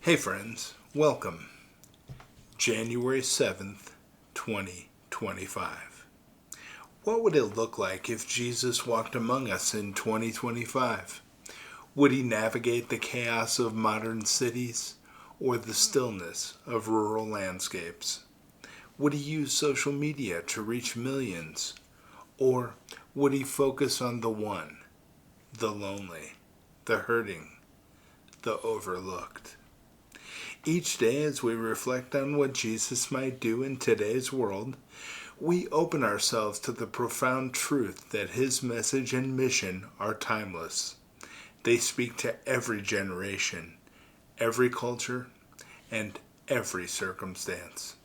Hey friends, welcome. January 7th, 2025. What would it look like if Jesus walked among us in 2025? Would he navigate the chaos of modern cities or the stillness of rural landscapes? Would he use social media to reach millions? Or would he focus on the one, the lonely, the hurting, the overlooked? Each day, as we reflect on what Jesus might do in today's world, we open ourselves to the profound truth that his message and mission are timeless. They speak to every generation, every culture, and every circumstance.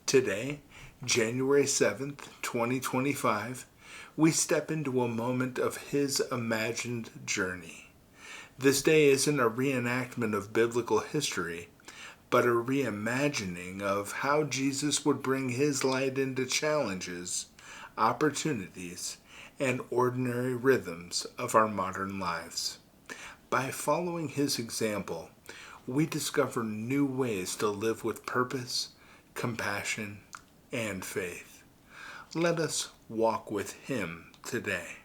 Today, January 7th, 2025, we step into a moment of his imagined journey. This day isn't a reenactment of biblical history, but a reimagining of how Jesus would bring his light into challenges, opportunities, and ordinary rhythms of our modern lives. By following his example, we discover new ways to live with purpose, compassion, and faith. Let us walk with him today.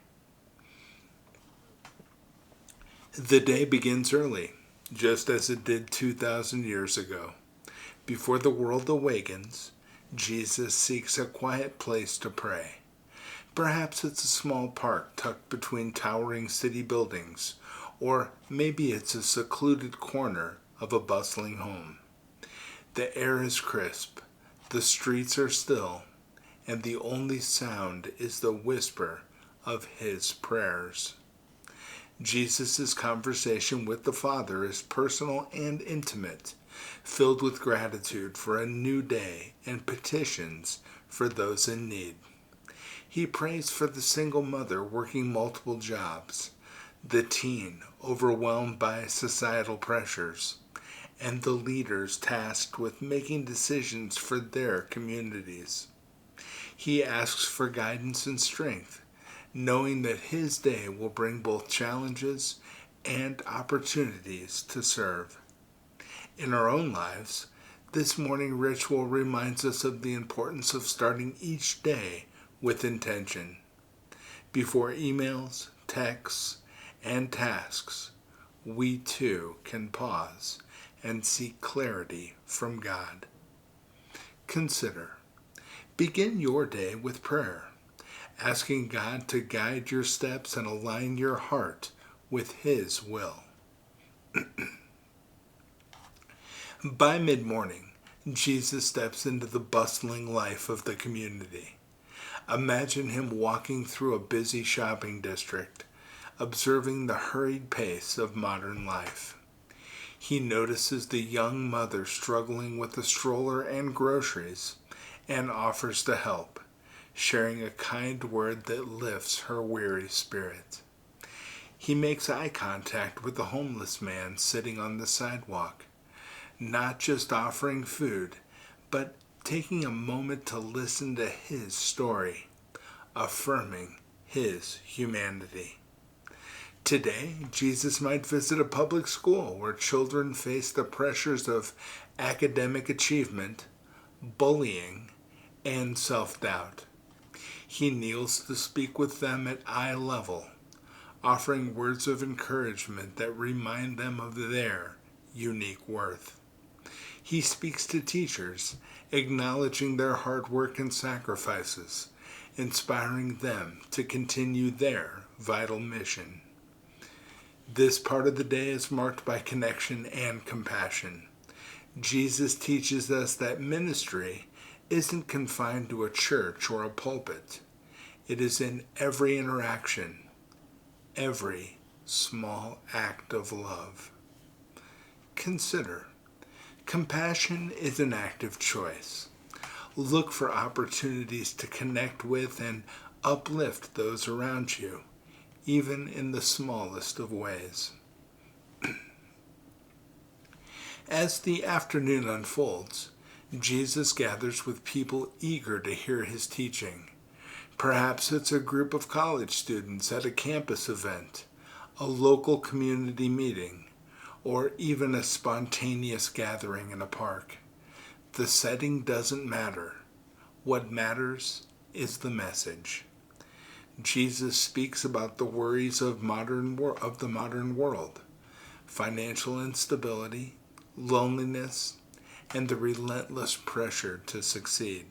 The day begins early, just as it did 2,000 years ago. Before the world awakens, Jesus seeks a quiet place to pray. Perhaps it's a small park tucked between towering city buildings, or maybe it's a secluded corner of a bustling home. The air is crisp, the streets are still, and the only sound is the whisper of his prayers. Jesus' conversation with the Father is personal and intimate, filled with gratitude for a new day and petitions for those in need. He prays for the single mother working multiple jobs, the teen overwhelmed by societal pressures, and the leaders tasked with making decisions for their communities. He asks for guidance and strength, knowing that his day will bring both challenges and opportunities to serve. In our own lives, this morning ritual reminds us of the importance of starting each day with intention. Before emails, texts, and tasks, we too can pause and seek clarity from God. Consider. Begin your day with prayer, asking God to guide your steps and align your heart with his will. By mid-morning, Jesus steps into the bustling life of the community. Imagine him walking through a busy shopping district, observing the hurried pace of modern life. He notices the young mother struggling with a stroller and groceries and offers to help, sharing a kind word that lifts her weary spirit. He makes eye contact with the homeless man sitting on the sidewalk, not just offering food, but taking a moment to listen to his story, affirming his humanity. Today, Jesus might visit a public school where children face the pressures of academic achievement, bullying, and self-doubt. He kneels to speak with them at eye level, offering words of encouragement that remind them of their unique worth. He speaks to teachers, acknowledging their hard work and sacrifices, inspiring them to continue their vital mission. This part of the day is marked by connection and compassion. Jesus teaches us that ministry isn't confined to a church or a pulpit. It is in every interaction, every small act of love. Consider, compassion is an active choice. Look for opportunities to connect with and uplift those around you, even in the smallest of ways. As the afternoon unfolds, Jesus gathers with people eager to hear his teaching. Perhaps it's a group of college students at a campus event, a local community meeting, or even a spontaneous gathering in a park. The setting doesn't matter. What matters is the message. Jesus speaks about the worries of the modern world, financial instability, loneliness, and the relentless pressure to succeed.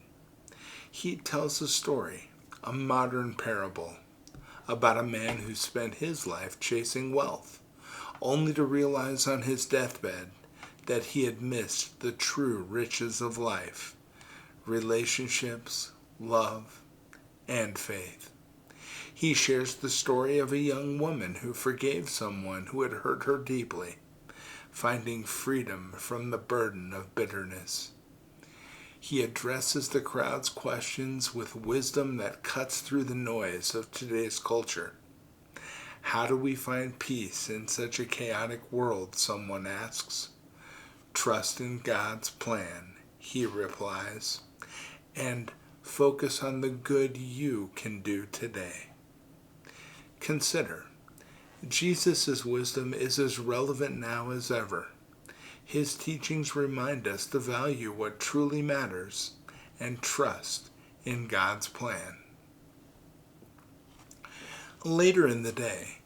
He tells a story, a modern parable, about a man who spent his life chasing wealth, only to realize on his deathbed that he had missed the true riches of life, relationships, love, and faith. He shares the story of a young woman who forgave someone who had hurt her deeply, finding freedom from the burden of bitterness. He addresses the crowd's questions with wisdom that cuts through the noise of today's culture. How do we find peace in such a chaotic world, someone asks. Trust in God's plan, he replies, and focus on the good you can do today. Consider, Jesus' wisdom is as relevant now as ever. His teachings remind us to value what truly matters and trust in God's plan. Later in the day,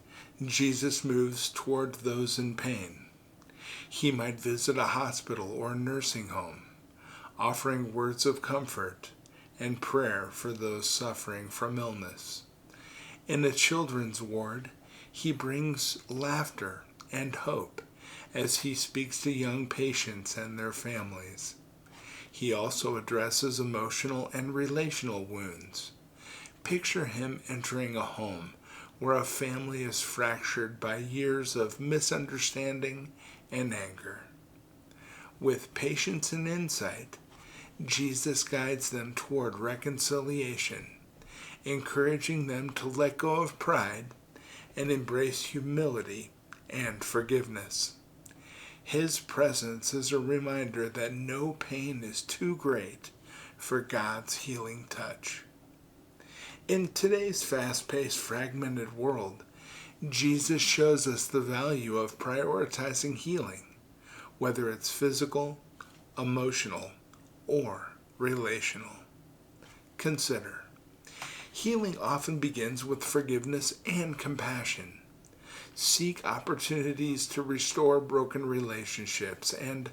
Jesus moves toward those in pain. He might visit a hospital or a nursing home, offering words of comfort and prayer for those suffering from illness. In a children's ward, he brings laughter and hope as he speaks to young patients and their families. He also addresses emotional and relational wounds. Picture him entering a home where a family is fractured by years of misunderstanding and anger. With patience and insight, Jesus guides them toward reconciliation, encouraging them to let go of pride and embrace humility and forgiveness. His presence is a reminder that no pain is too great for God's healing touch. In today's fast-paced, fragmented world, Jesus shows us the value of prioritizing healing, whether it's physical, emotional, or relational. Consider, healing often begins with forgiveness and compassion. Seek opportunities to restore broken relationships and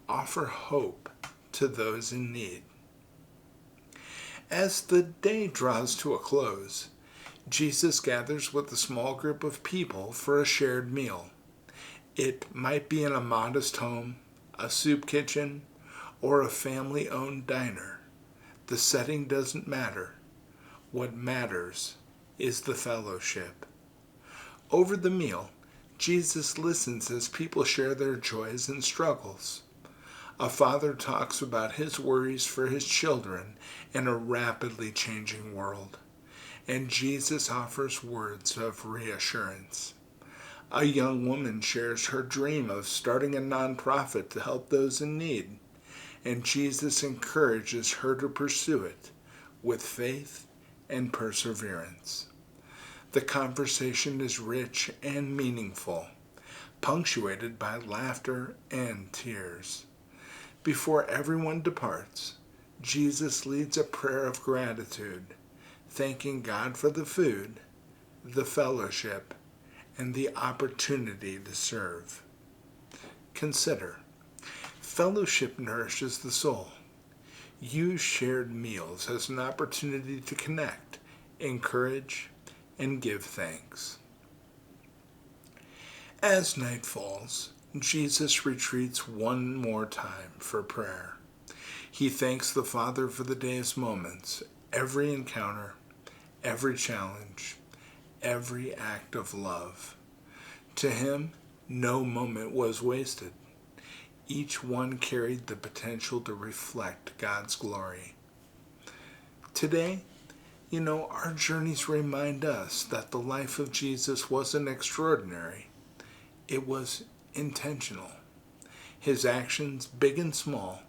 offer hope to those in need. As the day draws to a close, Jesus gathers with a small group of people for a shared meal. It might be in a modest home, a soup kitchen, or a family-owned diner. The setting doesn't matter. What matters is the fellowship. Over the meal, Jesus listens as people share their joys and struggles. A father talks about his worries for his children in a rapidly changing world, and Jesus offers words of reassurance. A young woman shares her dream of starting a nonprofit to help those in need, and Jesus encourages her to pursue it with faith and perseverance. The conversation is rich and meaningful, punctuated by laughter and tears. Before everyone departs, Jesus leads a prayer of gratitude, thanking God for the food, the fellowship, and the opportunity to serve. Consider, fellowship nourishes the soul. Use shared meals as an opportunity to connect, encourage, and give thanks. As night falls, Jesus retreats one more time for prayer. He thanks the Father for the day's moments, every encounter, every challenge, every act of love. To him, no moment was wasted. Each one carried the potential to reflect God's glory. Today, our journeys remind us that the life of Jesus wasn't extraordinary. It was intentional. His actions, big and small,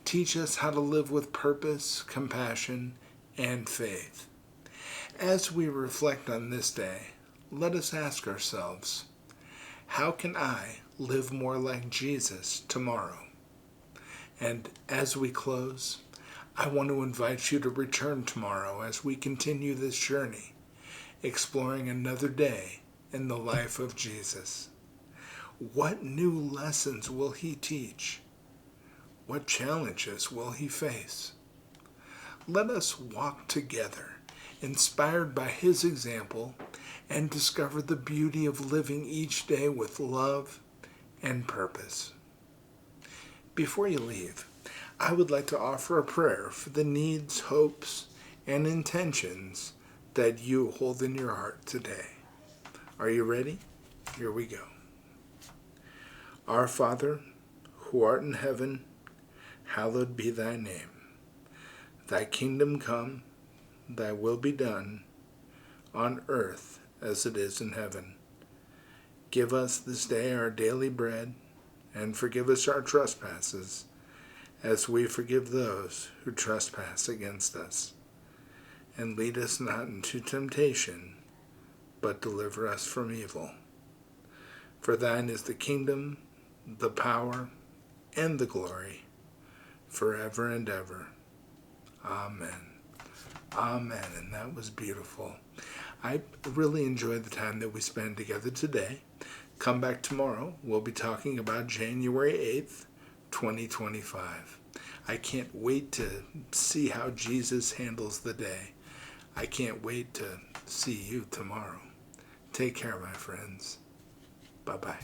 teach us how to live with purpose, compassion, and faith. As we reflect on this day, let us ask ourselves, how can I live more like Jesus tomorrow. And as we close, I want to invite you to return tomorrow as we continue this journey, exploring another day in the life of Jesus. What new lessons will he teach? What challenges will he face? Let us walk together, inspired by his example, and discover the beauty of living each day with love and purpose. Before you leave, I would like to offer a prayer for the needs, hopes, and intentions that you hold in your heart today. Are you ready? Here we go. Our Father, who art in heaven, hallowed be thy name. Thy kingdom come, thy will be done, on earth as it is in heaven. Give us this day our daily bread, and forgive us our trespasses, as we forgive those who trespass against us. And lead us not into temptation, but deliver us from evil. For thine is the kingdom, the power, and the glory, forever and ever. Amen. Amen. And that was beautiful. I really enjoyed the time that we spent together today. Come back tomorrow. We'll be talking about January 8th, 2025. I can't wait to see how Jesus handles the day. I can't wait to see you tomorrow. Take care, my friends. Bye-bye.